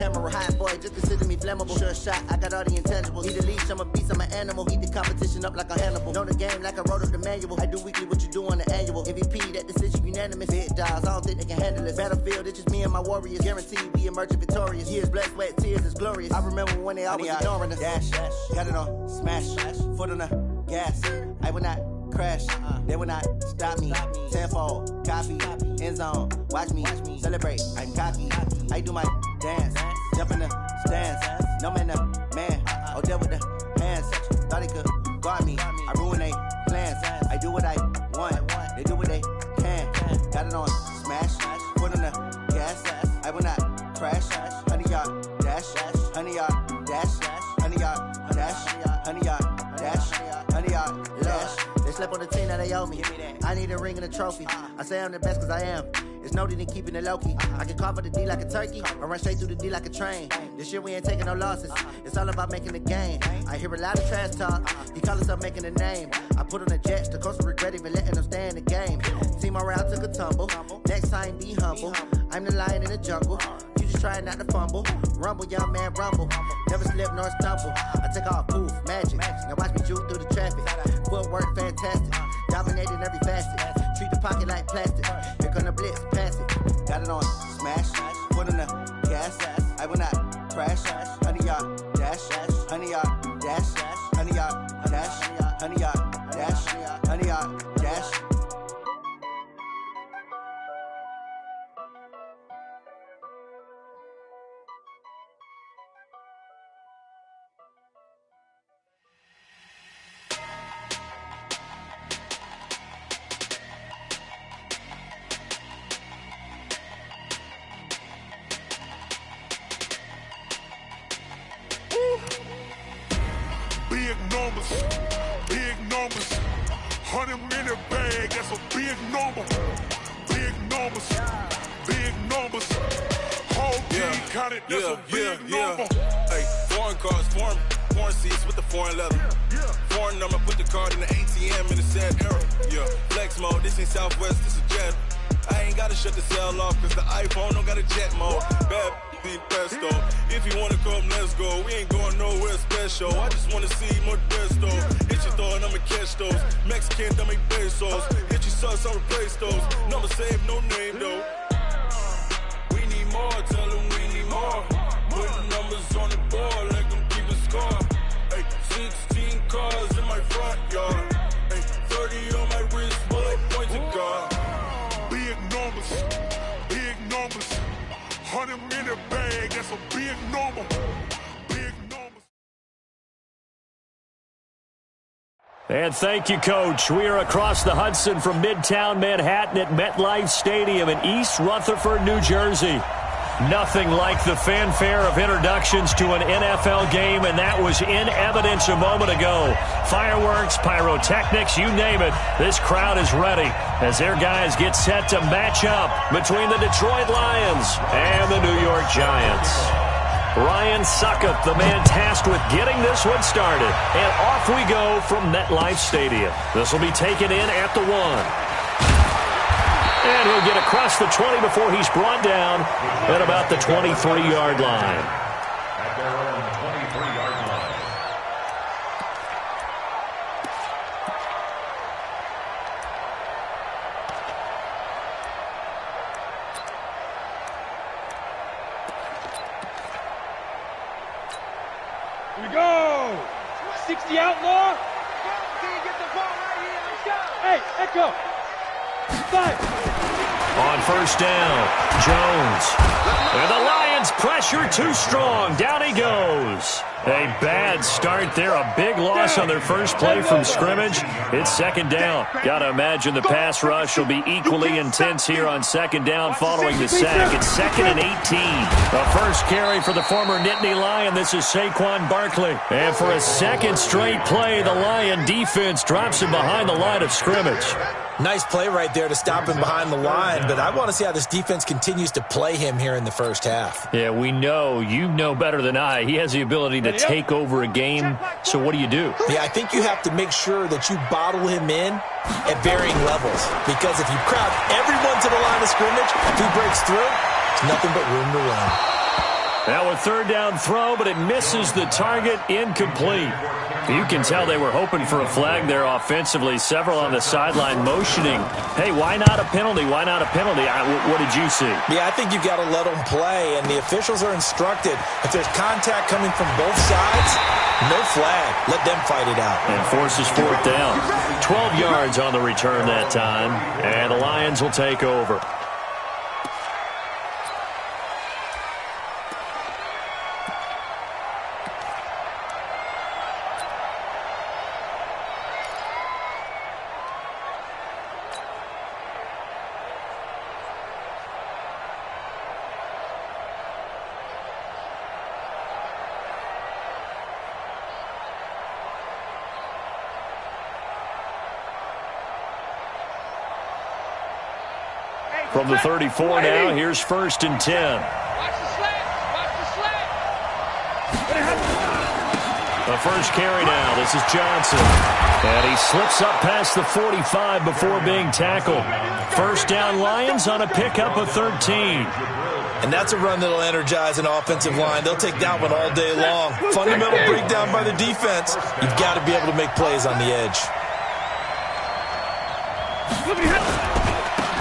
Camera hot boy, just consider me flammable. Sure shot, I got all the intangibles. Need a leash, I'm a beast, I'm an animal. Eat the competition up like a Hannibal. Know the game like I wrote up the manual. I do weekly what you do on the annual. MVP, that decision unanimous. Big dogs, I don't think they can handle it. Battlefield, it's just me and my warriors. Guaranteed we emerge victorious. Years, blood, sweat, tears, is glorious. I remember when they always ignoring us. Dash, got it on, smash, foot on the gas. I will not crash, they will not stop me. Tenfold, copy, end zone, watch me celebrate. I'm cocky, I do my dance, jump in the stands. No man, man, oh there with the hands. Thought he could guard me, I ruin they plans. I do what I want, they do what they can. Got it on smash, foot on the gas. I will not crash, 100-yard dash, 100-yard dash, 100-yard dash, 100-yard dash, 100-yard dash. They slept on the team that they owe me. I need a ring and a trophy. I say I'm the best cause I am. It's noted in keeping it low-key. I can carve up the D like a turkey or run straight through the D like a train. This year we ain't taking no losses. It's all about making the game. I hear a lot of trash talk. He call himself making a name. I put on the Jets. The coach will regret even letting them stay in the game. Team morale took a tumble. Next time be humble. I'm the lion in the jungle. You just try not to fumble. Rumble, young man, rumble. Never slip nor stumble. I take off, poof, magic. Now watch me juke through the traffic. Footwork fantastic. Dominating every facet. Treat the pocket like plastic. Here come the blitz, pass it. Got it on smash. Foot on the gas. I will not crash. 100-yard dash. 100-yard dash. 100-yard dash. 100-yard dash. 100-yard dash. Big numbers, 100-minute bag, that's a big number. Big numbers, whole team counted, that's a big number. Hey, foreign cars, foreign seats with the foreign leather. Foreign number, put the card in the ATM in the sad era. Yeah, flex mode, this ain't Southwest, this is jet. I ain't gotta shut the cell off, cause the iPhone don't got a jet mode. Bad pesto. If you wanna come, let's go. We ain't going nowhere special. I just wanna see more desto. Hit your throw and I'ma catch those. Mexican, don't make pesos. Hit your sauce, I'll replace those. Number save, no name though. We need more, tell them we need more. Put numbers on the board, let them keep a score. Hey, 16 cars in my front yard. Hey, 30 on my wrist, bullet points of God. Big numbers, 100-minute bag, that's a big number. Big numbers. And thank you, Coach. We are across the Hudson from Midtown Manhattan at MetLife Stadium in East Rutherford, New Jersey. Nothing like the fanfare of introductions to an NFL game, and that was in evidence a moment ago. Fireworks, pyrotechnics, you name it. This crowd is ready as their guys get set to match up between the Detroit Lions and the New York Giants. Ryan Suckup, the man tasked with getting this one started. And off we go from MetLife Stadium. This will be taken in at the 1. And he'll get across the 20 before he's brought down at about the 23-yard line. At their own 23-yard line. Here we go. 60 outlaw. Get the ball right here. Let's go. Hey, Echo. 5. On first down, Jones. And the Lions pressure too strong. Down he goes. A bad start there. A big loss on their first play from scrimmage. It's second down. Got to imagine the pass rush will be equally intense here on second down following the sack. It's 2nd and 18. The first carry for the former Nittany Lion. This is Saquon Barkley. And for a second straight play, the Lion defense drops him behind the line of scrimmage. Nice play right there to stop him behind the line, but I want to see how this defense continues to play him here in the first half. Yeah, we know. You know better than I. He has the ability to take over a game, so what do? Yeah, I think you have to make sure that you bottle him in at varying levels, because if you crowd everyone to the line of scrimmage, if he breaks through, it's nothing but room to run. Now a third down throw, but it misses the target, incomplete. You can tell they were hoping for a flag there offensively. Several on the sideline motioning, hey, why not a penalty? Why not a penalty? What did you see? Yeah, I think you've got to let them play, and the officials are instructed. If there's contact coming from both sides, no flag. Let them fight it out. And forces fourth down. 12 yards on the return that time, and the Lions will take over. From the 34 now, here's 1st and 10. Watch the slant. Watch the slant. The first carry now. This is Johnson. And he slips up past the 45 before being tackled. First down Lions on a pickup of 13. And that's a run that'll energize an offensive line. They'll take that one all day long. Fundamental breakdown by the defense. You've got to be able to make plays on the edge.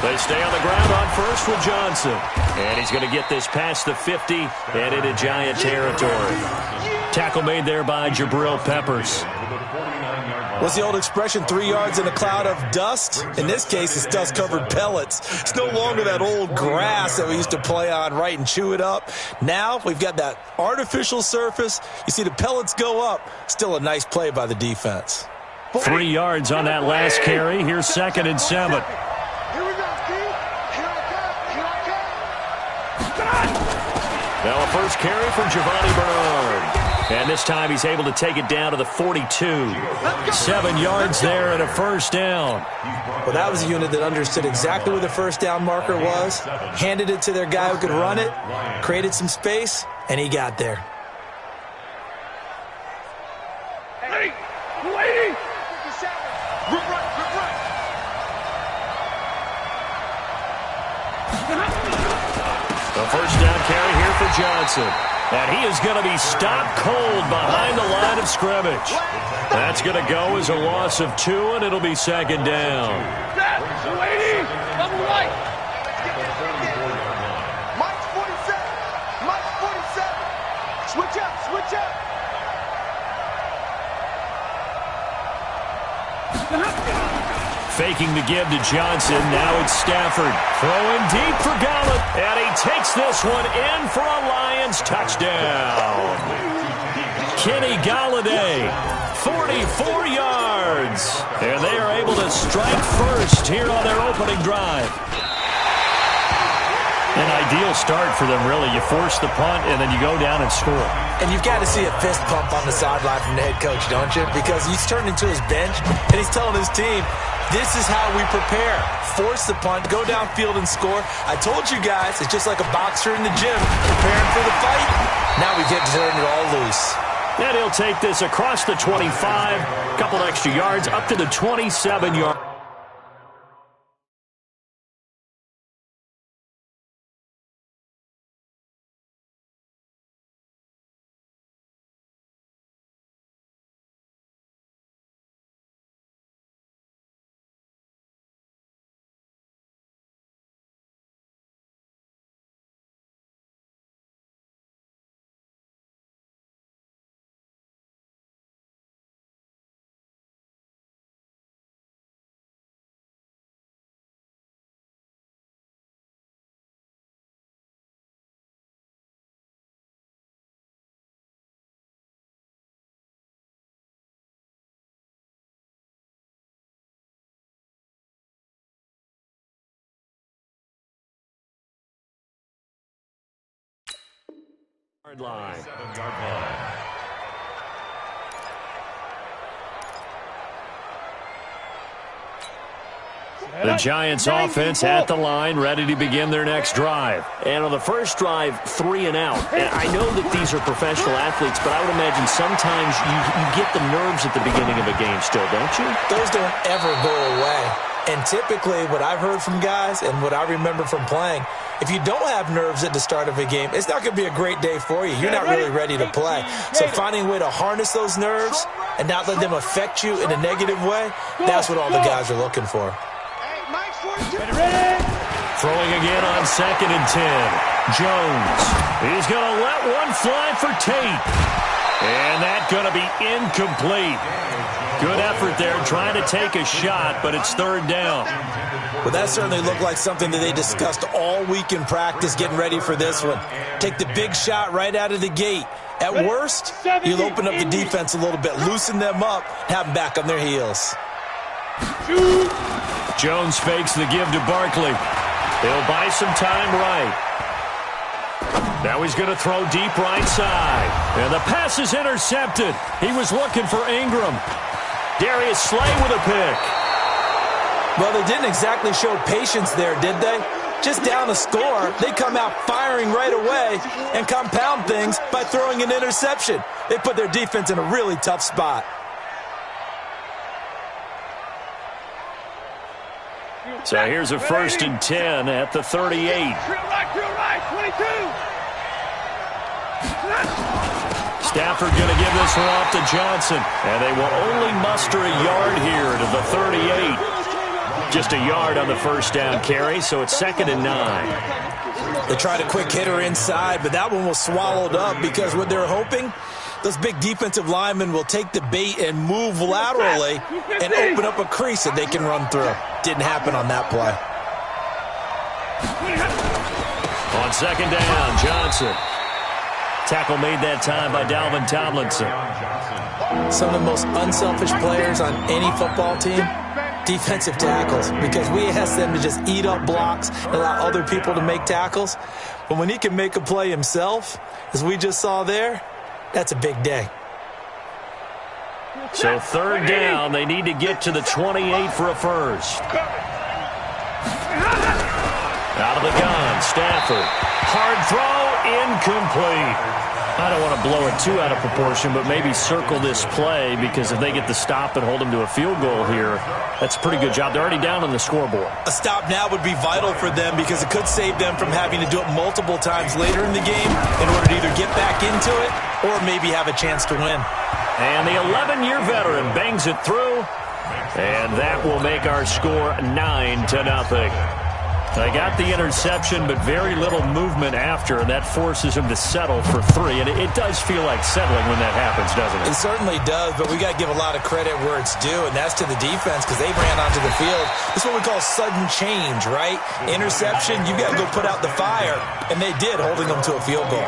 They stay on the ground on first with Johnson. And he's going to get this past the 50 and into Giant territory. Tackle made there by Jabril Peppers. What's the old expression, 3 yards in a cloud of dust? In this case, it's dust-covered pellets. It's no longer that old grass that we used to play on, right, and chew it up. Now we've got that artificial surface. You see the pellets go up. Still a nice play by the defense. 3 yards on that last carry. Here's 2nd and 7. Now a first carry for Giovanni Bernard. And this time he's able to take it down to the 42. 7 yards there and a first down. Well, that was a unit that understood exactly where the first down marker was, handed it to their guy who could run it, created some space, and he got there. Ready. Ready. Rip right. The first down carry here for Johnson. And he is going to be stopped cold behind the line of scrimmage. That's going to go as a loss of 2, and it'll be 2nd down. Lady, double right. Mike's 47. Mike's 47. Switch up. Faking the give to Johnson. Now it's Stafford. Throwing deep for Gallup. And he takes this one in for a Lions touchdown. Kenny Galladay, 44 yards. And they are able to strike first here on their opening drive. An ideal start for them, really. You force the punt, and then you go down and score. And you've got to see a fist pump on the sideline from the head coach, don't you? Because he's turned into his bench, and he's telling his team, this is how we prepare. Force the punt, go downfield and score. I told you guys, it's just like a boxer in the gym preparing for the fight. Now we get to turn it all loose. And he'll take this across the 25, a couple extra yards, up to the 27-yard. Line. 7-yard line. The Giants offense at the line, ready to begin their next drive. And on the first drive, 3 and out. And I know that these are professional athletes, but I would imagine sometimes you get the nerves at the beginning of a game still, don't you? Those don't ever go away. And typically what I've heard from guys and what I remember from playing, if you don't have nerves at the start of a game, it's not going to be a great day for you. You're not really ready to play. So finding a way to harness those nerves and not let them affect you in a negative way, that's what all the guys are looking for. Throwing again on 2nd and 10. Jones. He's going to let one fly for Tate. And that's going to be incomplete. Good effort there trying to take a shot, but it's 3rd down. Well, that certainly looked like something that they discussed all week in practice getting ready for this one. Take the big shot right out of the gate. At worst, you'll open up the defense a little bit, loosen them up, have them back on their heels. Jones fakes the give to Barkley. They'll buy some time right. Now he's going to throw deep right side. And the pass is intercepted. He was looking for Ingram. Darius Slay with a pick. Well, they didn't exactly show patience there, did they? Just down a score, they come out firing right away and compound things by throwing an interception. They put their defense in a really tough spot. So here's a 1st and 10 at the 38. Drill right, 22. Stafford going to give this one off to Johnson. And they will only muster a yard here to the 38. Just a yard on the 1st down carry, so it's 2nd and 9. They tried a quick hitter inside, but that one was swallowed up because what they're hoping, those big defensive linemen will take the bait and move laterally and open up a crease that they can run through. Didn't happen on that play. On 2nd down, Johnson. Tackle made that time by Dalvin Tomlinson. Some of the most unselfish players on any football team, defensive tackles, because we ask them to just eat up blocks and allow other people to make tackles. But when he can make a play himself, as we just saw there, that's a big day. So 3rd down, they need to get to the 28 for a first. Out of the gun, Stafford. Hard throw, incomplete. I don't want to blow it too out of proportion, but maybe circle this play because if they get the stop and hold them to a field goal here, that's a pretty good job. They're already down on the scoreboard. A stop now would be vital for them because it could save them from having to do it multiple times later in the game in order to either get back into it or maybe have a chance to win. And the 11-year veteran bangs it through, and that will make our score 9-0. They got the interception, but very little movement after, and that forces him to settle for 3. And it does feel like settling when that happens, doesn't it? It certainly does, but we got to give a lot of credit where it's due, and that's to the defense because they ran onto the field. This is what we call sudden change, right? Interception, you got to go put out the fire, and they did, holding them to a field goal.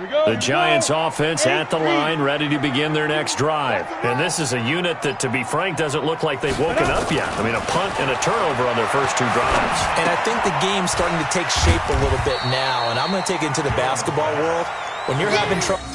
The Giants offense at the line, ready to begin their next drive. And this is a unit that, to be frank, doesn't look like they've woken up yet. I mean, a punt and a turnover on their first 2 drives. And I think the game's starting to take shape a little bit now. And I'm going to take it into the basketball world. When you're having trouble...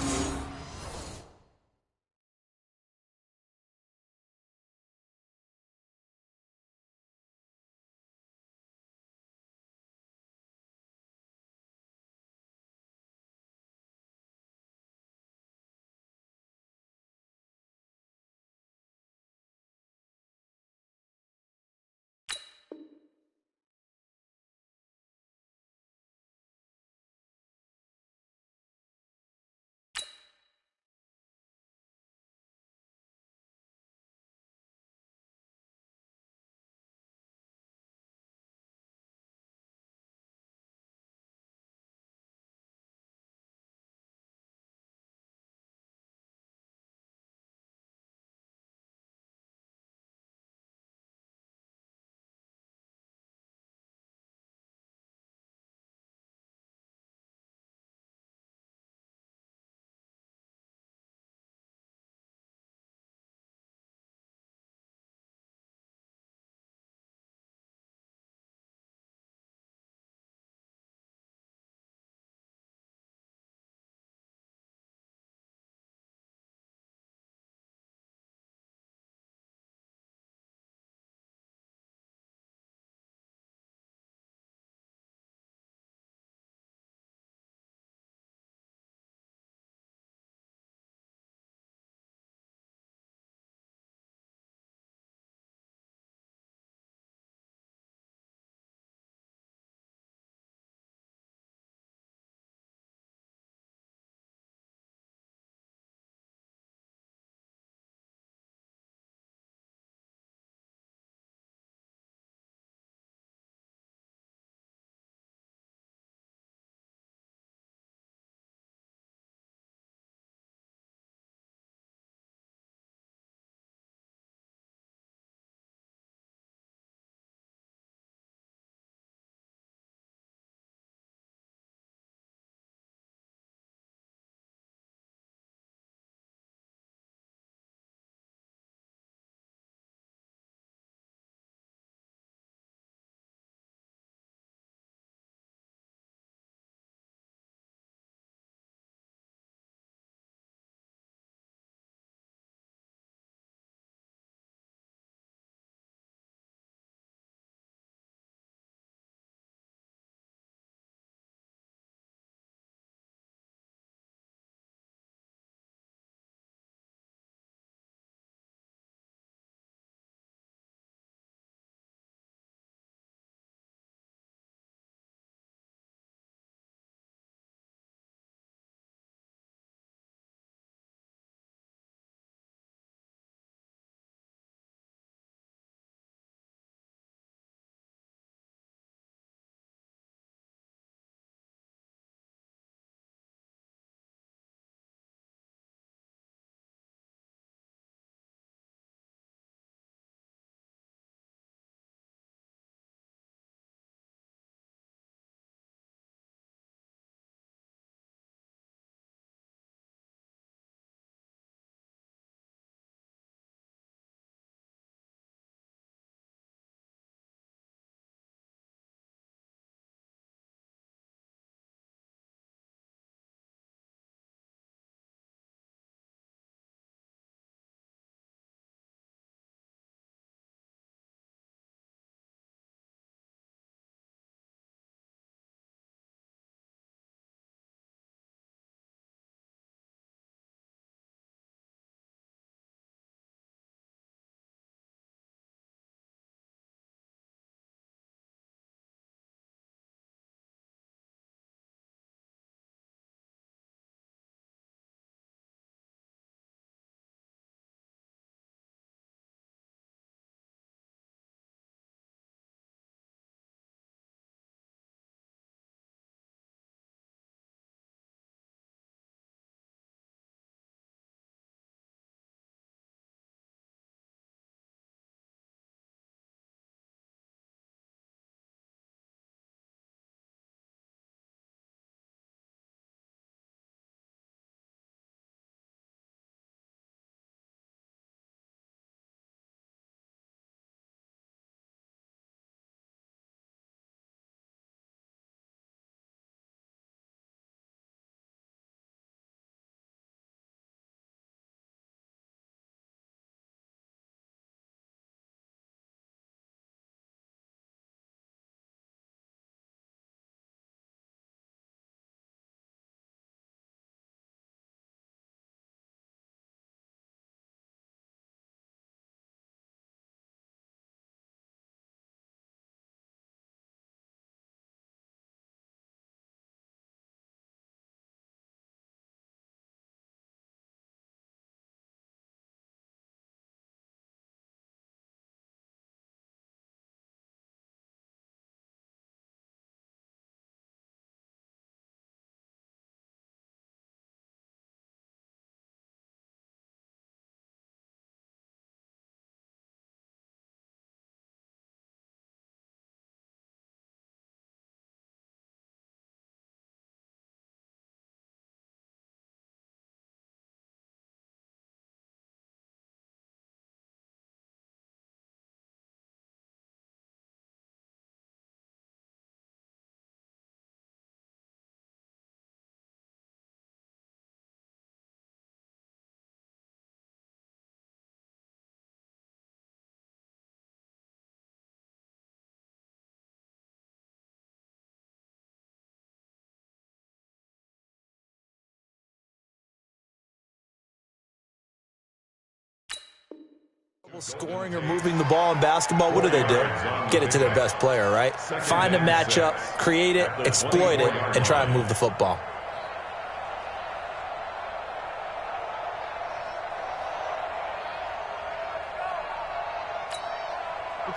Scoring or moving the ball in basketball, what do? Get it to their best player, right? Find a matchup, create it, exploit it, and try and move the football.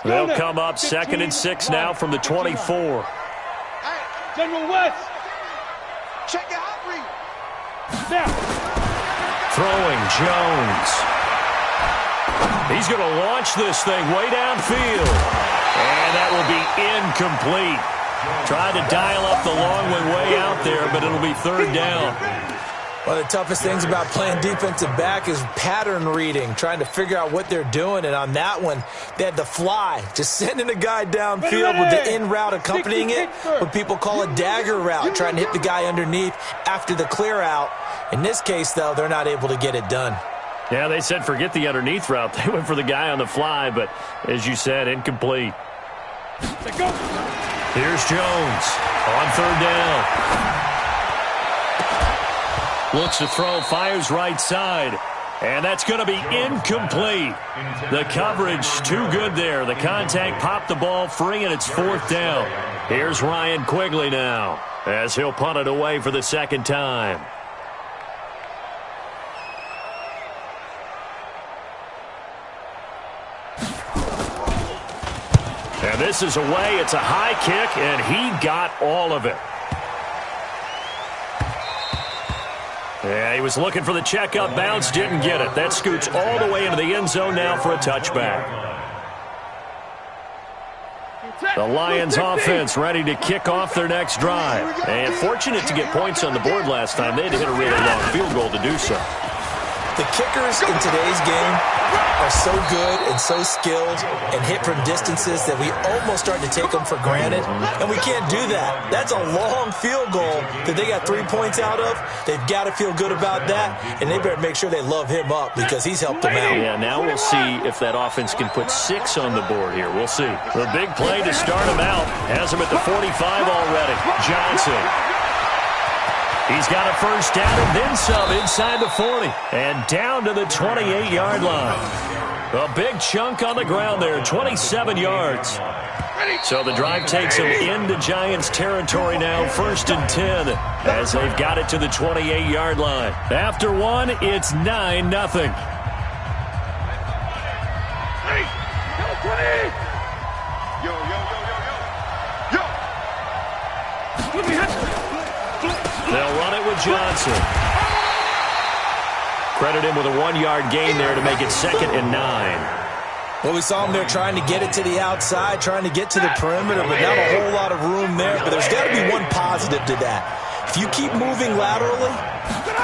They'll come up 2nd and 6 now from the 24. General West. Check it out, read. Now. Throwing Jones. He's going to launch this thing way downfield. And that will be incomplete. Tried to dial up the long one way out there, but it'll be 3rd down. One of the toughest things about playing defensive back is pattern reading, trying to figure out what they're doing. And on that one, they had the fly, just sending a guy downfield with the in route accompanying it, what people call a dagger route, trying to hit the guy underneath after the clear out. In this case, though, they're not able to get it done. Yeah, they said forget the underneath route. They went for the guy on the fly, but as you said, incomplete. Here's Jones on 3rd down. Looks to throw, fires right side. And that's going to be incomplete. The coverage too good there. The contact popped the ball free, and it's 4th down. Here's Ryan Quigley now as he'll punt it away for the 2nd time. And this is away. It's a high kick, and he got all of it. Yeah, he was looking for the checkup bounce, didn't get it. That scoots all the way into the end zone now for a touchback. The Lions offense ready to kick off their next drive. And fortunate to get points on the board last time. They had to hit a really long field goal to do so. The kickers in today's game are so good and so skilled and hit from distances that we almost start to take them for granted, and we can't do that. That's a long field goal that they got 3 points out of. They've got to feel good about that, and they better make sure they love him up because he's helped them out. Yeah, now we'll see if that offense can put 6 on the board here. We'll see. The big play to start him out has him at the 45 already. Johnson. He's got a 1st down and then some inside the 40. And down to the 28-yard line. A big chunk on the ground there, 27 yards. So the drive takes him into Giants territory now, 1st and 10, as they've got it to the 28-yard line. After one, it's 9-0. They'll run it with Johnson. Credit him with a 1-yard gain there to make it 2nd and 9. Well, we saw him there trying to get it to the outside, trying to get to the perimeter, but not a whole lot of room there. But there's got to be one positive to that. If you keep moving laterally,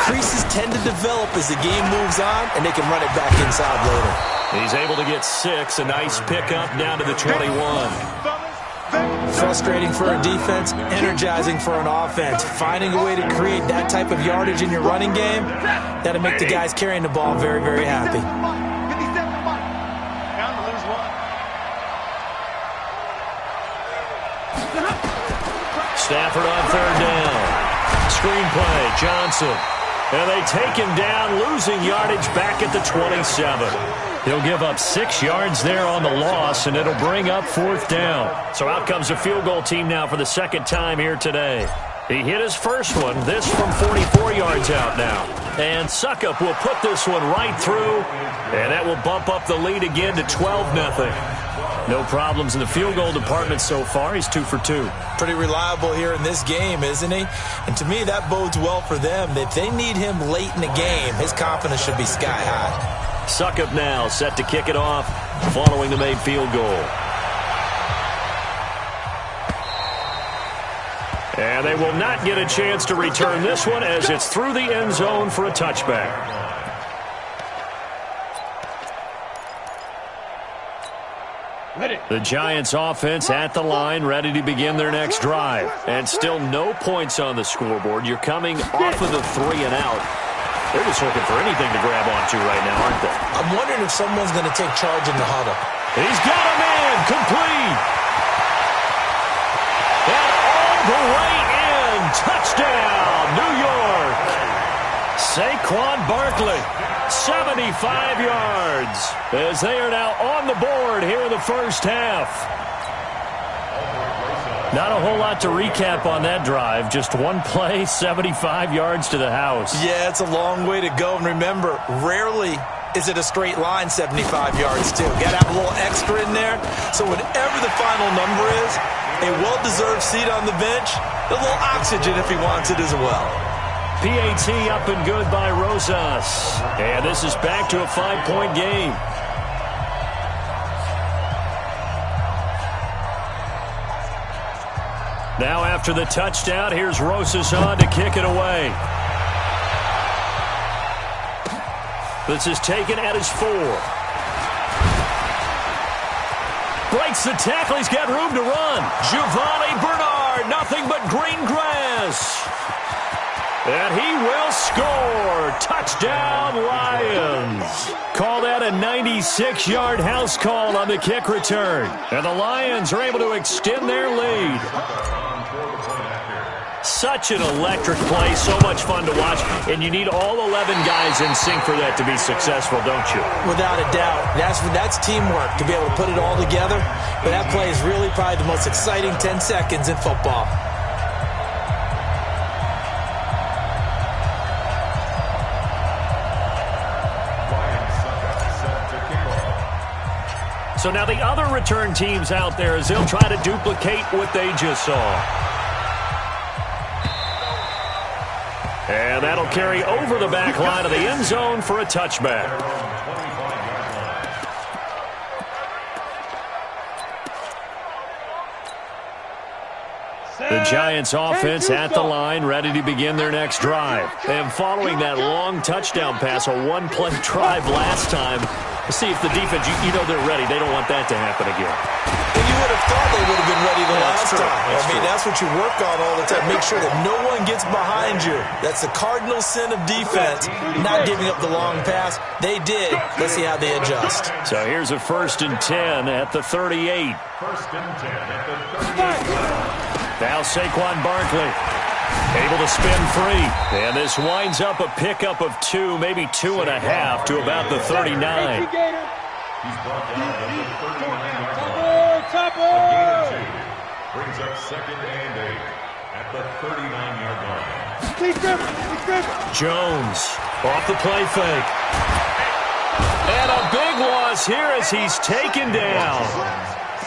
creases tend to develop as the game moves on, and they can run it back inside later. He's able to get 6. A nice pickup down to the 21. Frustrating for a defense, energizing for an offense. Finding a way to create that type of yardage in your running game, that'll make the guys carrying the ball very, very happy. Stafford on 3rd down. Screen play, Johnson. And they take him down, losing yardage back at the 27. He'll give up 6 yards there on the loss, and it'll bring up 4th down. So out comes a field goal team now for the 2nd time here today. He hit his first one, this from 44 yards out now. And Suckup will put this one right through, and that will bump up the lead again to 12-0. No problems in the field goal department so far. He's 2 for 2. Pretty reliable here in this game, isn't he? And to me, that bodes well for them. If they need him late in the game, his confidence should be sky high. Suckup now set to kick it off following the made field goal. And they will not get a chance to return this one as it's through the end zone for a touchback. The Giants offense at the line, ready to begin their next drive. And still no points on the scoreboard. You're coming off of the 3 and out. They're just looking for anything to grab onto right now, aren't they? I'm wondering if someone's going to take charge in the huddle. He's got a man, complete. And all the way in, touchdown, New York. Saquon Barkley, 75 yards, as they are now on the board here in the first half. Not a whole lot to recap on that drive. Just one play, 75 yards to the house. Yeah, it's a long way to go. And remember, rarely is it a straight line 75 yards, too. Got to have a little extra in there. So whatever the final number is, a well-deserved seat on the bench, a little oxygen if he wants it as well. PAT up and good by Rosas. And this is back to a 5-point game. Now after the touchdown, here's Rosas on to kick it away. This is taken at his 4. Breaks the tackle. He's got room to run. Giovanni Bernard, nothing but green grass. And he will score. Touchdown, Lions. Call that a 96-yard house call on the kick return. And the Lions are able to extend their lead. Such an electric play, so much fun to watch, and you need all 11 guys in sync for that to be successful, don't you? Without a doubt. That's teamwork, to be able to put it all together. But that play is really probably the most exciting 10 seconds in football. So now the other return teams out there as they'll try to duplicate what they just saw. And that'll carry over the back line of the end zone for a touchback. The Giants offense at the line, ready to begin their next drive. And following that long touchdown pass, a one-play drive last time, see if the defense, you know they're ready. They don't want that to happen again. And you would have thought they would have been ready the last time. That's what you work on all the time. Make sure that no one gets behind you. That's the cardinal sin of defense, not giving up the long pass. They did. Let's see how they adjust. So here's a 1st and 10 at the 38. 1st and 10 at the 38. Now Saquon Barkley able to spin free. And this winds up a pickup of 2, maybe 2.5 to about the 39. He's brought down at the 39-yard line. A gain of 2. Brings up 2nd and 8 at the 39-yard line. Jones off the play fake. And a big loss here as he's taken down.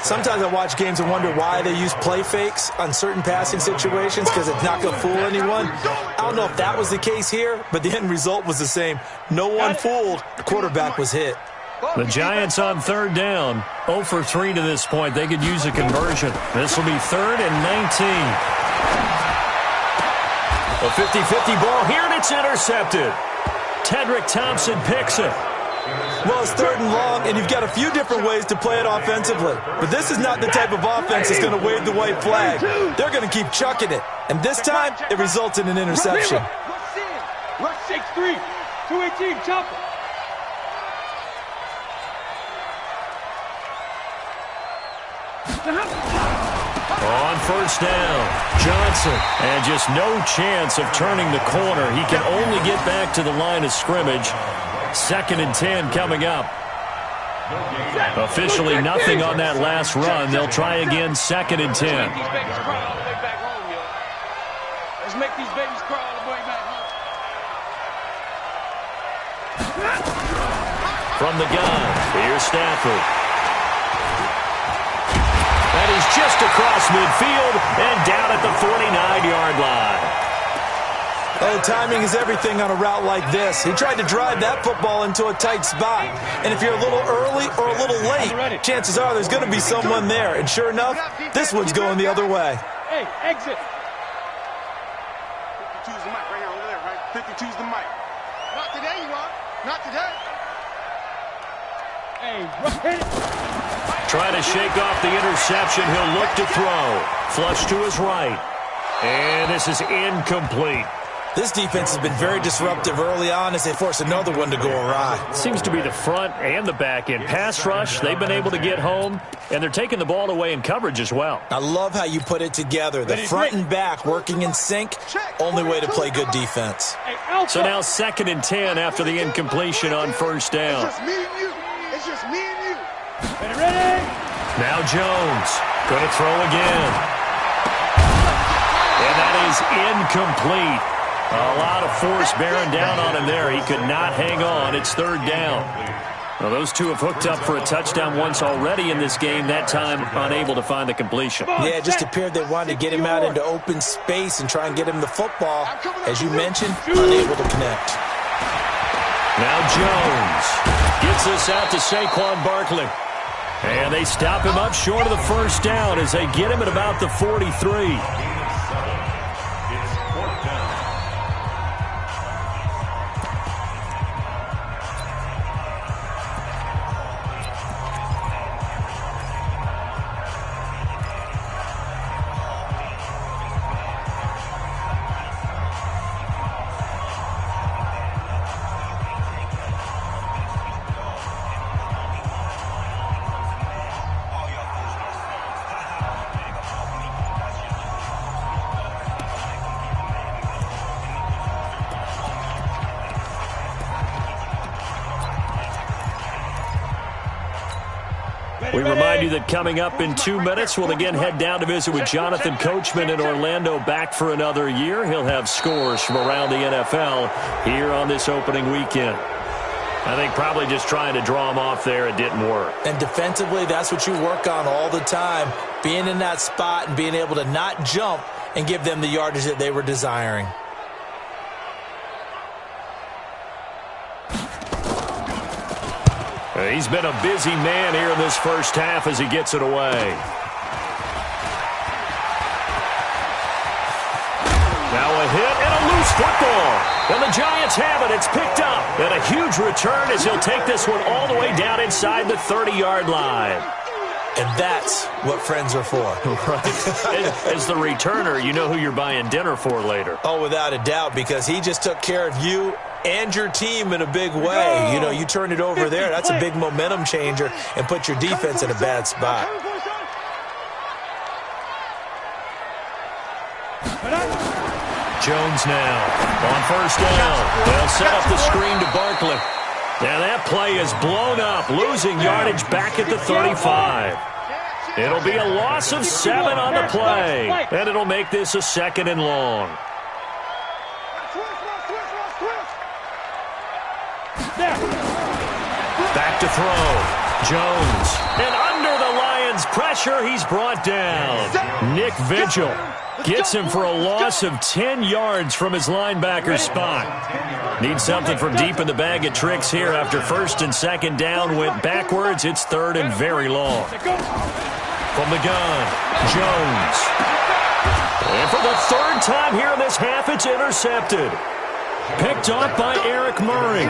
Sometimes I watch games and wonder why they use play fakes on certain passing situations, because it's not going to fool anyone. I don't know if that was the case here, but the end result was the same. No one fooled. The quarterback was hit. The Giants on 3rd down. 0 for 3 to this point. They could use a conversion. This will be 3rd and 19. A 50-50 ball here, and it's intercepted. Tedrick Thompson picks it. Well, it's 3rd and long, and you've got a few different ways to play it offensively. But this is not the type of offense that's going to wave the white flag. They're going to keep chucking it. And this time, it results in an interception. Rush 6-3, 218, chopper. On 1st down, Johnson, and just no chance of turning the corner. He can only get back to the line of scrimmage. 2nd and 10 coming up. Officially nothing on that last run. They'll try again, 2nd and 10. Let's make these babies crawl all the way back home. From the gun, here's Stafford. And he's just across midfield and down at the 49-yard line. Oh, timing is everything on a route like this. He tried to drive that football into a tight spot. And if you're a little early or a little late, chances are there's going to be someone there. And sure enough, this one's going the other way. Hey, exit. 52's the mic right here, over there, right? 52's the mic. Not today, you are. Not today. Hey, hit it. Try to shake off the interception. He'll look to throw. Flush to his right. And this is incomplete. This defense has been very disruptive early on as they force another one to go awry. Seems to be the front and the back end. Pass rush, they've been able to get home, and they're taking the ball away in coverage as well. I love how you put it together. The front and back working in sync, only way to play good defense. So now 2nd and 10 after the incompletion on first down. It's just me and you. It's just me and you. Ready? Now Jones going to throw again. And that is incomplete. A lot of force bearing down on him there. He could not hang on. It's 3rd down. Well, those two have hooked up for a touchdown once already in this game, that time unable to find the completion. Yeah, it just appeared they wanted to get him out into open space and try and get him the football. As you mentioned, unable to connect. Now Jones gets this out to Saquon Barkley. And they stop him up short of the first down as they get him at about the 43. We remind you that coming up in 2 minutes, we'll again head down to visit with Jonathan Coachman in Orlando, back for another year. He'll have scores from around the NFL here on this opening weekend. I think probably just trying to draw him off there, it didn't work. And defensively, that's what you work on all the time, being in that spot and being able to not jump and give them the yardage that they were desiring. He's been a busy man here in this first half as he gets it away. Now a hit and a loose football. And the Giants have it. It's picked up. And a huge return as he'll take this one all the way down inside the 30-yard line. And that's what friends are for. Right. As the returner, you know who you're buying dinner for later. Oh, without a doubt, because he just took care of you and your team in a big way. You know, you turn it over there, that's a big momentum changer and put your defense in a bad spot. Jones now on first down. They'll set up the screen to Barkley. Now that play is blown up, losing yardage back at the 35. It'll be a loss of 7 on the play, and it'll make this a 2nd and long. Back to throw. Jones. And under the Lions' pressure, he's brought down. Nick Vigil gets him for a loss of 10 yards from his linebacker spot. Needs something from deep in the bag of tricks here after 1st and 2nd down went backwards. It's 3rd and very long. From the gun, Jones. And for the 3rd time here in this half, it's intercepted. Picked off by Eric Murray.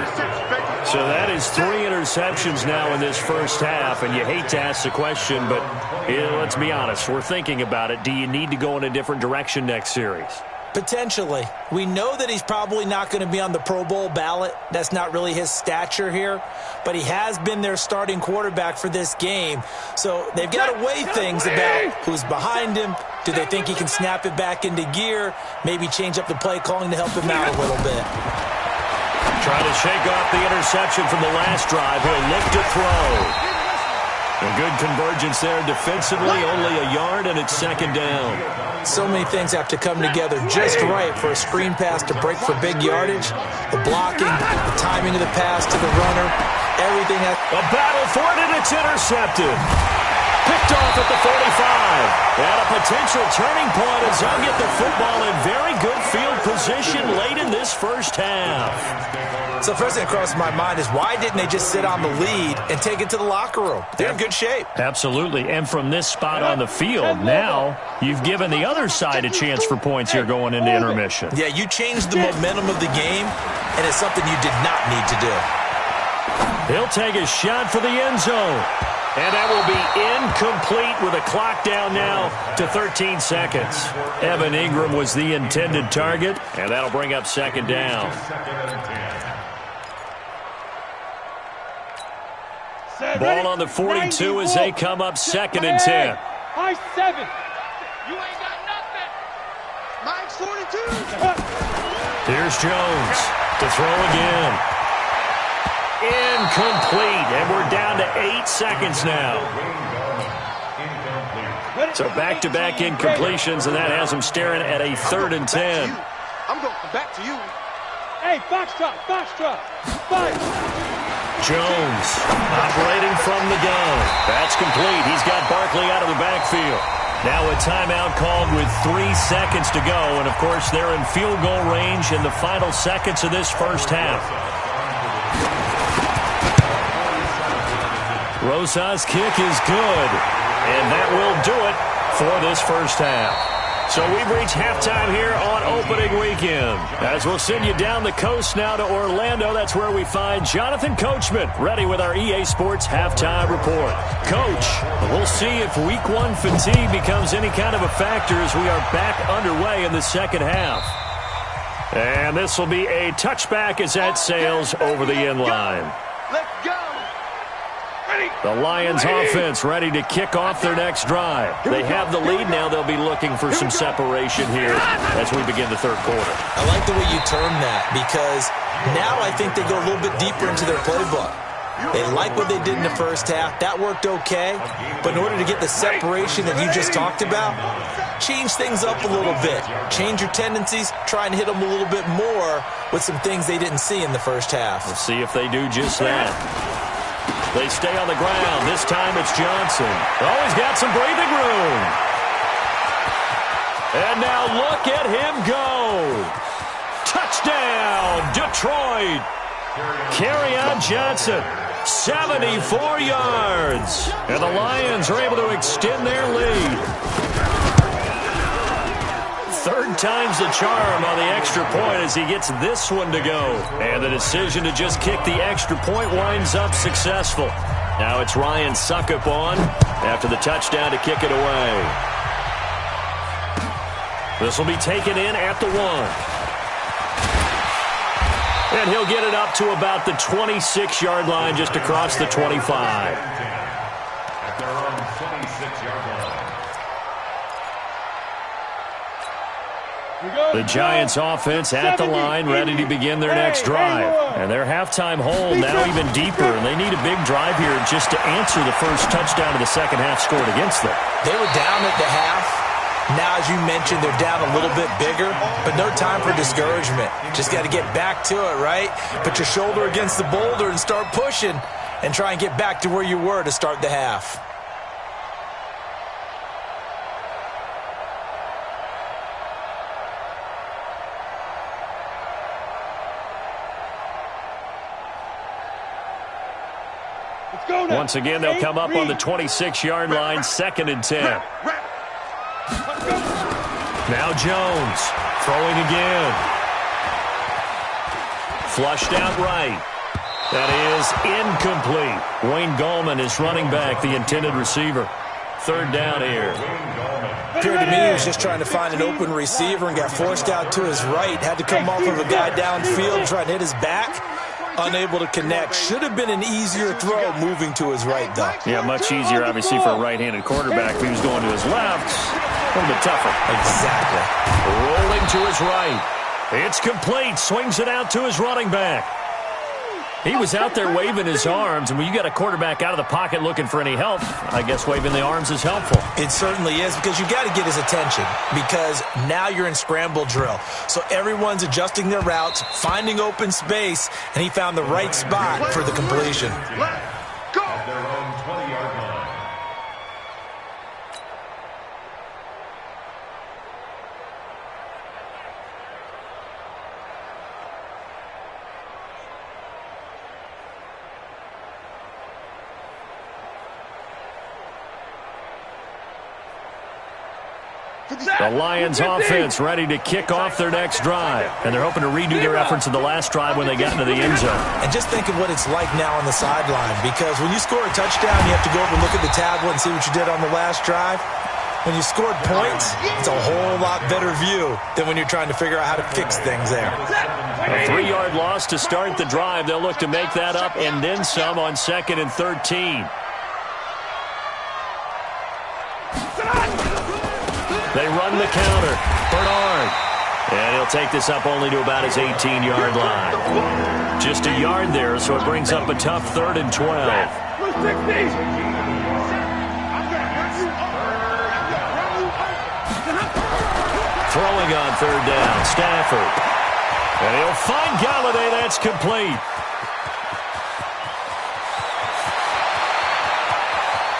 So that is 3 interceptions now in this first half, and you hate to ask the question, but let's be honest, we're thinking about it. Do you need to go in a different direction next series? Potentially. We know that he's probably not going to be on the Pro Bowl ballot. That's not really his stature here, but he has been their starting quarterback for this game. So they've got to weigh things about who's behind him. Do they think he can snap it back into gear? Maybe change up the play calling to help him out a little bit. Trying to shake off the interception from the last drive. He'll look to throw. A good convergence there defensively, only a yard, and it's 2nd down. So many things have to come together just right for a screen pass to break for big yardage. The blocking, the timing of the pass to the runner, everything. A battle for it, and it's intercepted. Picked off at the 45. And a potential turning point as they'll get the football in very good field position late in this first half. So first thing that crosses my mind is why didn't they just sit on the lead and take it to the locker room? They're in good shape. Absolutely. And from this spot on the field, now you've given the other side a chance for points here going into intermission. Yeah, you changed the momentum of the game, and it's something you did not need to do. He'll take a shot for the end zone. And that will be incomplete with a clock down now to 13 seconds. Evan Ingram was the intended target, and that'll bring up second down. Ball on the 42 as they come up second and 10. High 7. You ain't got nothing. Mine's 42. Here's Jones to throw again. Incomplete, and we're down to 8 seconds now. So back-to-back incompletions, and that has them staring at a 3rd and 10. I'm going back to you. Hey, foxtrot, foxtrot. Fight. Jones operating from the gun. That's complete. He's got Barkley out of the backfield. Now a timeout called with 3 seconds to go, and of course they're in field goal range in the final seconds of this first half. Rosa's kick is good, and that will do it for this first half. So we've reached halftime here on opening weekend. As we'll send you down the coast now to Orlando, that's where we find Jonathan Coachman ready with our EA Sports halftime report. Coach, we'll see if week 1 fatigue becomes any kind of a factor as we are back underway in the second half. And this will be a touchback as that sails over the end line. Let's go. The Lions offense ready to kick off their next drive. They have the lead now. They'll be looking for some separation here as we begin the third quarter. I like the way you term that because now I think they go a little bit deeper into their playbook. They like what they did in the first half. That worked okay. But in order to get the separation that you just talked about, change things up a little bit. Change your tendencies. Try and hit them a little bit more with some things they didn't see in the first half. We'll see if they do just that. They stay on the ground. This time it's Johnson. Oh, he's got some breathing room. And now look at him go. Touchdown, Detroit. Kerryon Johnson, 74 yards. And the Lions are able to extend their lead. 3rd time's the charm on the extra point as he gets this one to go. And the decision to just kick the extra point winds up successful. Now it's Ryan Suckup on after the touchdown to kick it away. This will be taken in at the 1. And he'll get it up to about the 26-yard line just across the 25. At their own 26-yard line. The Giants offense at the line ready to begin their next drive. And their halftime hole now even deeper, and they need a big drive here just to answer the first touchdown of the second half scored against them. They were down at the half. Now, as you mentioned, they're down a little bit bigger, but no time for discouragement. Just got to get back to it, right? Put your shoulder against the boulder and start pushing and try and get back to where you were to start the half. Once again, they'll come up on the 26-yard line, 2nd and 10. Now Jones throwing again. Flushed out right. That is incomplete. Wayne Gallman is running back, the intended receiver. 3rd down here. Appeared to me he was just trying to find an open receiver and got forced out to his right. Had to come off of a guy downfield, trying to hit his back. Unable to connect. Should have been an easier throw moving to his right, though. Yeah, much easier, obviously, for a right-handed quarterback. If he was going to his left, a little bit tougher. Exactly. Rolling to his right. It's complete. Swings it out to his running back. He was out there waving his arms, and when you got a quarterback out of the pocket looking for any help, I guess waving the arms is helpful. It certainly is, because you got to get his attention, because now you're in scramble drill. So everyone's adjusting their routes, finding open space, and he found the right spot for the completion. Go! At their own 20-yard line. The Lions offense ready to kick off their next drive. And they're hoping to redo their efforts in the last drive when they got into the end zone. And just think of what it's like now on the sideline, because when you score a touchdown, you have to go over and look at the tablet and see what you did on the last drive. When you scored points, it's a whole lot better view than when you're trying to figure out how to fix things there. A 3-yard loss to start the drive. They'll look to make that up and then some on 2nd and 13. They run the counter. Bernard. And he'll take this up only to about his 18-yard line. Just a yard there, so it brings up a tough 3rd and 12. Throwing on 3rd down, Stafford. And he'll find Galladay. That's complete.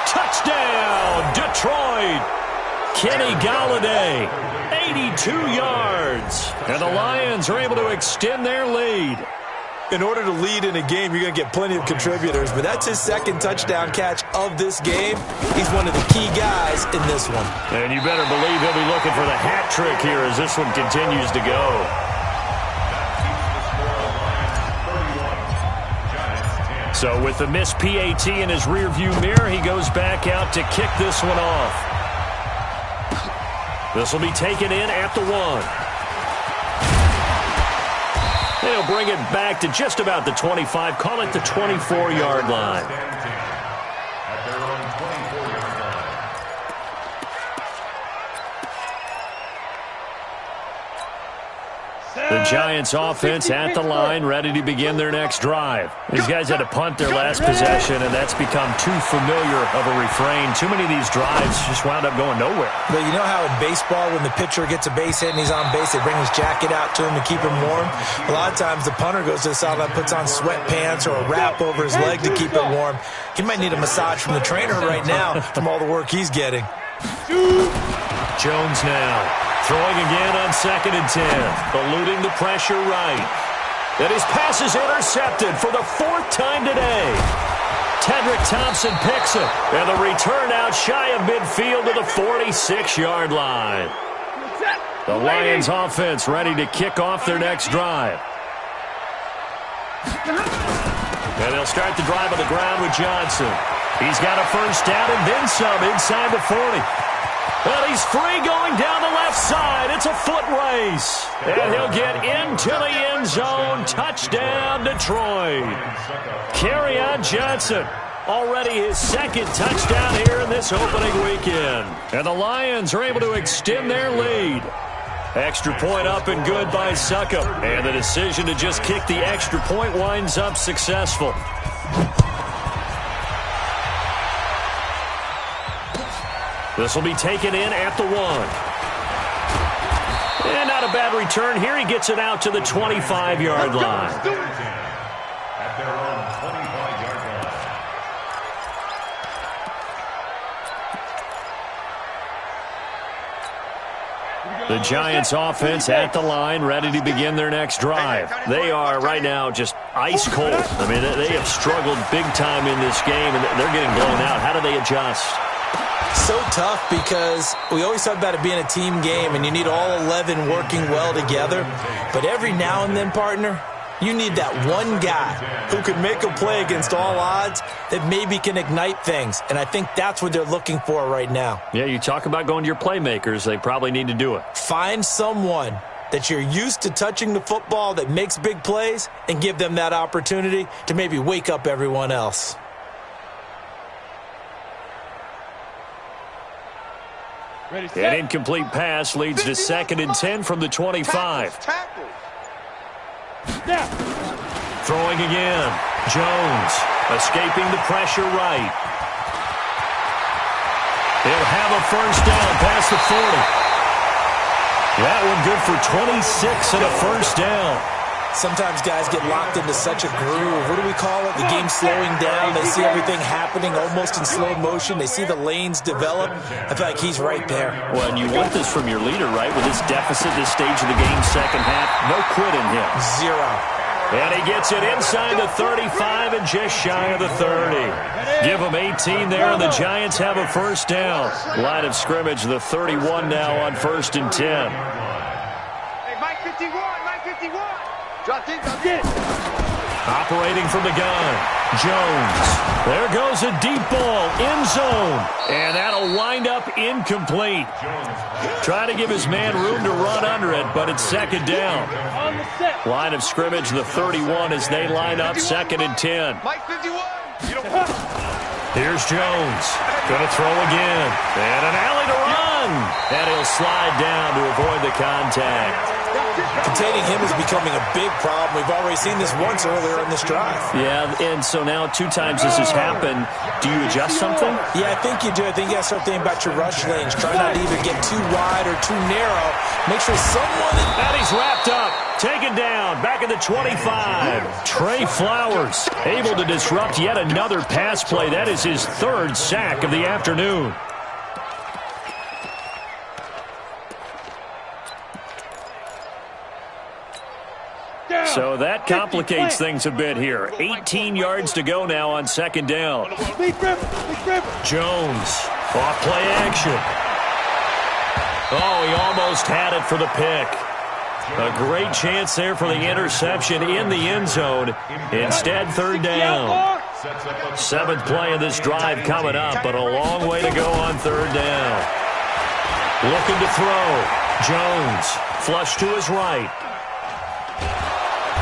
Touchdown, Detroit. Kenny Galladay, 82 yards. And the Lions are able to extend their lead. In order to lead in a game, you're going to get plenty of contributors, but that's his 2nd touchdown catch of this game. He's one of the key guys in this one. And you better believe he'll be looking for the hat trick here as this one continues to go. So with the missed PAT in his rearview mirror, he goes back out to kick this one off. This will be taken in at the 1. They'll bring it back to just about the 25. Call it the 24-yard line. At their own 24-yard line. The Giants offense at the line, ready to begin their next drive. These guys had to punt their last possession, and that's become too familiar of a refrain. Too many of these drives just wound up going nowhere. But you know how in baseball, when the pitcher gets a base hit and he's on base, they bring his jacket out to him to keep him warm? A lot of times the punter goes to the sideline, puts on sweatpants or a wrap over his leg to keep it warm. He might need a massage from the trainer right now from all the work he's getting. Jones now. Throwing again on 2nd and 10. Eluding the pressure right. And his pass is intercepted for the 4th time today. Tedrick Thompson picks it. And the return out shy of midfield to the 46-yard line. The Lions offense ready to kick off their next drive. And they'll start the drive on the ground with Johnson. He's got a 1st down and then some inside the 40. Well, he's free going down the left side. It's a foot race. And he'll get into the end zone. Touchdown, Detroit. Kerryon Johnson. Already his 2nd touchdown here in this opening weekend. And the Lions are able to extend their lead. Extra point up and good by Succop. And the decision to just kick the extra point winds up successful. This will be taken in at the 1. And not a bad return here. He gets it out to the 25-yard line. At their own 25-yard line. The Giants offense at the line, ready to begin their next drive. They are right now just ice cold. I mean, they have struggled big time in this game, and they're getting blown out. How do they adjust? So tough, because we always talk about it being a team game and you need all 11 working well together. But every now and then, partner, you need that one guy who can make a play against all odds that maybe can ignite things. And I think that's what they're looking for right now. Yeah, you talk about going to your playmakers. They probably need to do it. Find someone that you're used to touching the football that makes big plays and give them that opportunity to maybe wake up everyone else. An incomplete pass leads to 2nd and 10 from the 25. Throwing again. Jones escaping the pressure right. He'll have a 1st down past the 40. That one good for 26 and a 1st down. Sometimes guys get locked into such a groove. What do we call it? The game's slowing down. They see everything happening almost in slow motion. They see the lanes develop. I feel like he's right there. Well, and you want this from your leader, right? With this deficit, this stage of the game, 2nd half, no quit in him. 0. And he gets it inside the 35 and just shy of the 30. Give them 18 there, and the Giants have a first down. Line of scrimmage, the 31 now on 1st and 10. Hey, Mike 51, Mike 51. Drop deep, drop deep. Operating from the gun, Jones. There goes a deep ball, end zone. And that'll wind up incomplete. Trying to give his man room to run under it, but it's second down. Line of scrimmage, the 31 as they line up 2nd and 10. Mike 51. Here's Jones. Going to throw again. And an alley to run. And he'll slide down to avoid the contact. Containing him is becoming a big problem. We've already seen this once earlier in this drive. Yeah, and so now 2 times this has happened. Do you adjust something? Yeah, I think you do. I think you got to start thinking about your rush lanes. Try not to either get too wide or too narrow. Make sure someone... And he's wrapped up. Taken down. Back at the 25. Trey Flowers able to disrupt yet another pass play. That is his 3rd sack of the afternoon. So that complicates things a bit here. 18 yards to go now on 2nd down. Jones, off play action. Oh, he almost had it for the pick. A great chance there for the interception in the end zone. Instead, 3rd down. 7th play of this drive coming up, but a long way to go on 3rd down. Looking to throw. Jones, flush to his right.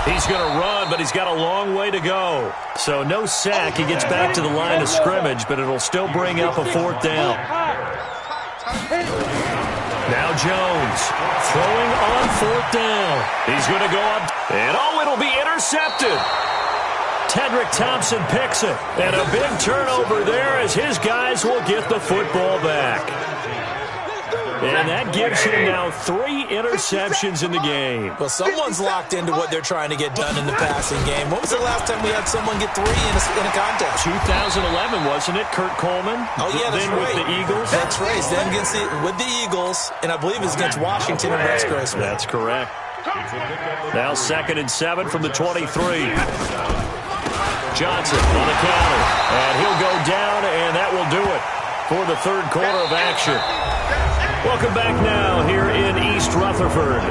He's going to run, but he's got a long way to go. So no sack. He gets back to the line of scrimmage, but it'll still bring up a 4th down. Now Jones throwing on 4th down. He's going to go up, and it'll be intercepted. Tedrick Thompson picks it, and a big turnover there as his guys will get the football back. And that gives him now 3 interceptions in the game. Well, someone's locked into what they're trying to get done in the passing game. When was the last time we had someone get 3 in a contest? 2011, wasn't it, Kurt Coleman? Oh, yeah, that's then right. With the Eagles? That's right. Then with the Eagles, and I believe it's against Washington and Rex Grossman. That's correct. Now 2nd and 7 from the 23. Johnson on the counter, and he'll go down, and that will do it for the 3rd quarter of action. Welcome back now here in East Rutherford.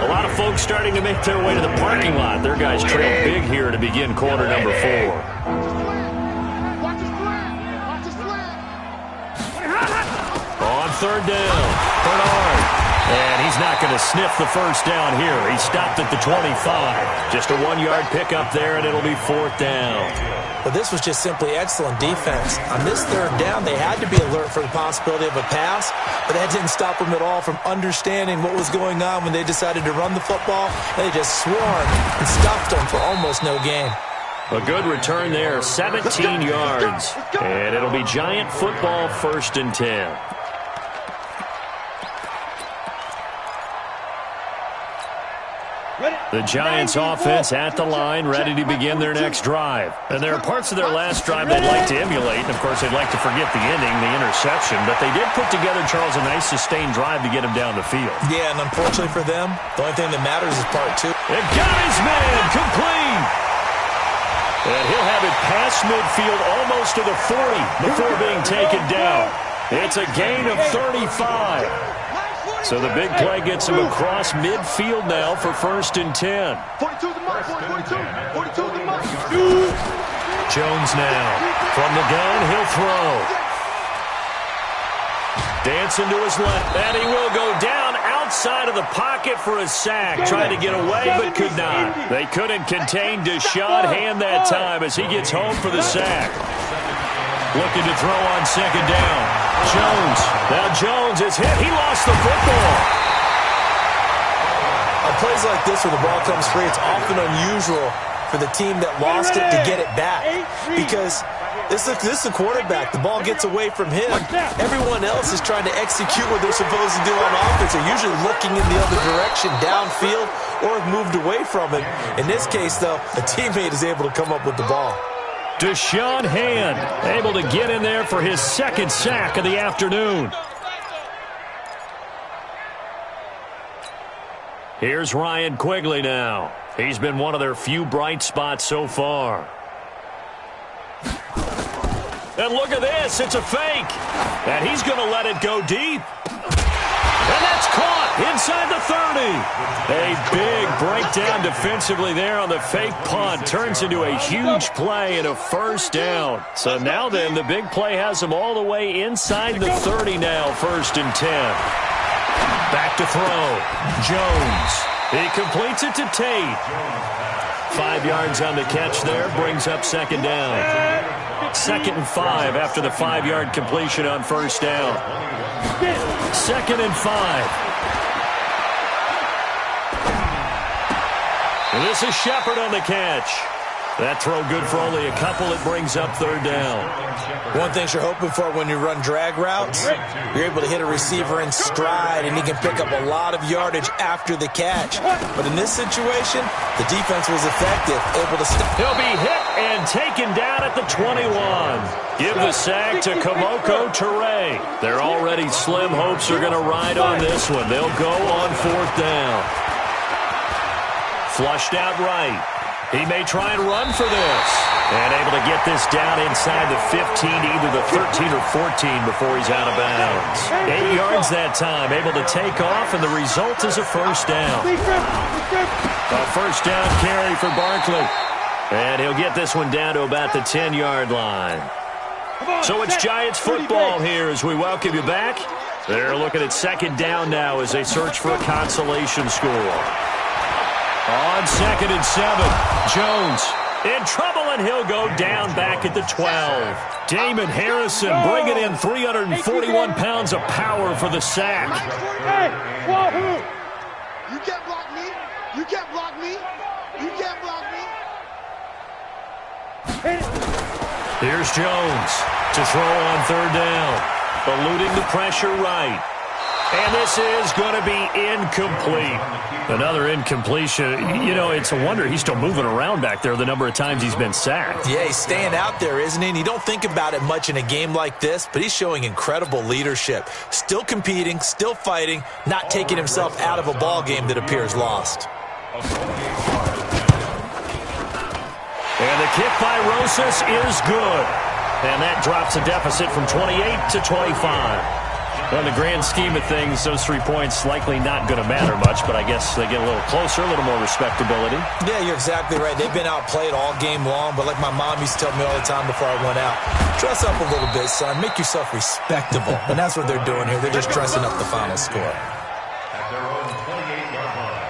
A lot of folks starting to make their way to the parking lot. Their guys trail big here to begin quarter number 4. On 3rd down, Bernard. And he's not going to sniff the first down here. He stopped at the 25. Just a 1-yard pickup there, and it'll be 4th down. But this was just simply excellent defense. On this 3rd down, they had to be alert for the possibility of a pass, but that didn't stop them at all from understanding what was going on when they decided to run the football. They just swarmed and stuffed them for almost no gain. A good return there, 17 yards. And it'll be Giant football, 1st and 10. The Giants offense at the line, ready to begin their next drive. And there are parts of their last drive they'd like to emulate. And, of course, they'd like to forget the ending, the interception. But they did put together, Charles, a nice sustained drive to get him down the field. Yeah, and unfortunately for them, the only thing that matters is part 2. It got his man complete. And he'll have it past midfield almost to the 40 before being taken down. It's a gain of 35. So the big play gets him across midfield now for 1st and 10. 42 the mark, 42 the mark. Jones now. From the gun, he'll throw. Dancing to his left, and he will go down outside of the pocket for a sack. Trying to get away, but could not. They couldn't contain Deshaun Hand that time as he gets home for the sack. Looking to throw on 2nd down. Jones. Now Jones is hit. He lost the football. On plays like this where the ball comes free, it's often unusual for the team that lost it to get it back. Because this is a quarterback. The ball gets away from him. Everyone else is trying to execute what they're supposed to do on offense. They're usually looking in the other direction, downfield, or have moved away from it. In this case, though, a teammate is able to come up with the ball. Deshaun Hand able to get in there for his 2nd sack of the afternoon. Here's Ryan Quigley now. He's been one of their few bright spots so far. And look at this. It's a fake. And he's going to let it go deep. And that's caught inside the 30. A big breakdown defensively there on the fake punt. Turns into a huge play and a first down. So now then, the big play has him all the way inside the 30 now, 1st and 10. Back to throw. Jones. He completes it to Tate. 5 yards on the catch there. Brings up 2nd down. 2nd and 5 after the 5-yard completion on 1st down. 2nd and 5. And this is Shepard on the catch. That throw good for only a couple. It brings up 3rd down. One thing you're hoping for when you run drag routes, you're able to hit a receiver in stride, and he can pick up a lot of yardage after the catch. But in this situation, the defense was effective, able to stop. He'll be hit and taken down at the 21. Give the sack to Kamoko Toure. Their already slim hopes are going to ride on this one. They'll go on 4th down. Flushed out right. He may try and run for this. And able to get this down inside the 15, either the 13 or 14 before he's out of bounds. 8 yards that time, able to take off, and the result is a first down. A first down carry for Barkley. And he'll get this one down to about the 10-yard line. So it's Giants football here as we welcome you back. They're looking at 2nd down now as they search for a consolation score. On 2nd and 7, Jones in trouble, and he'll go down back at the 12. Damon Harrison bringing in 341 pounds of power for the sack. Hey, wahoo! You can't block me. You can't block me. You can't block me. Here's Jones to throw on 3rd down. Eluding the pressure right. And this is going to be incomplete. Another incompletion. You know, it's a wonder he's still moving around back there the number of times he's been sacked. Yeah, he's staying out there, isn't he? And you don't think about it much in a game like this, but he's showing incredible leadership. Still competing, still fighting, not taking himself out of a ball game that appears lost. And the kick by Rosas is good. And that drops a deficit from 28 to 25. Well, in the grand scheme of things, those 3 points likely not going to matter much, but I guess they get a little closer, a little more respectability. Yeah, you're exactly right. They've been outplayed all game long, but like my mom used to tell me all the time before I went out, dress up a little bit, son. Make yourself respectable. And that's what they're doing here. They're just dressing up the final score. At their own 28-yard line.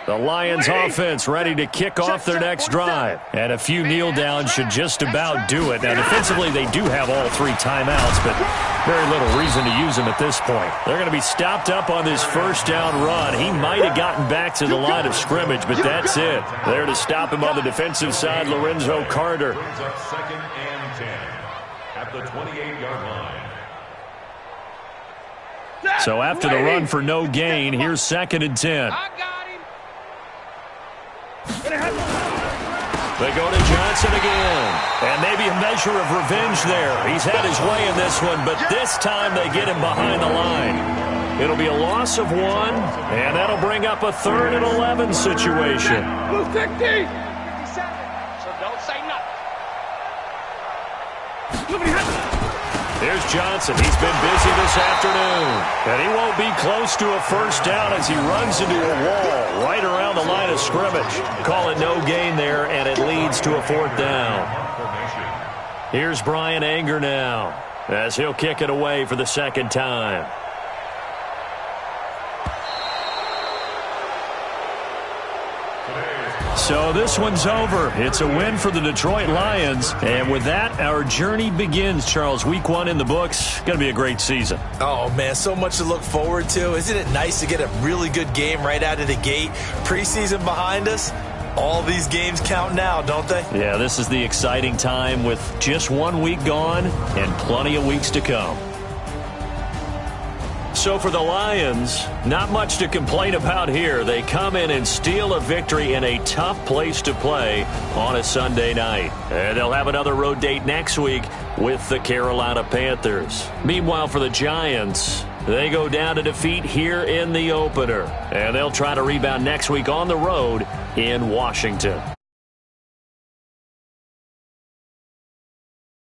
The Lions offense ready to kick off their next drive. And a few kneel downs should just about do it. Now, defensively, they do have all 3 timeouts, but very little reason to use them at this point. They're going to be stopped up on this first down run. He might have gotten back to the line of scrimmage, but that's it. There to stop him on the defensive side, Lorenzo Carter. Brings up 2nd and 10 at the 28-yard line. So after the run for no gain, here's 2nd and 10. They go to Johnson again. And maybe a measure of revenge there. He's had his way in this one, but this time they get him behind the line. It'll be a loss of 1, and that'll bring up a 3rd and 11 situation. Blue 50! 57, so don't say nothing. Here's Johnson. He's been busy this afternoon. And he won't be close to a first down as he runs into a wall right around the line of scrimmage. Call it no gain there, and it leads to a 4th down. Here's Brian Anger now as he'll kick it away for the 2nd time. So this one's over. It's a win for the Detroit Lions. And with that, our journey begins, Charles. Week 1 in the books. Going to be a great season. Oh, man, so much to look forward to. Isn't it nice to get a really good game right out of the gate? Preseason behind us. All these games count now, don't they? Yeah, this is the exciting time with just 1 week gone and plenty of weeks to come. So for the Lions, not much to complain about here. They come in and steal a victory in a tough place to play on a Sunday night. And they'll have another road date next week with the Carolina Panthers. Meanwhile, for the Giants, they go down to defeat here in the opener. And they'll try to rebound next week on the road in Washington.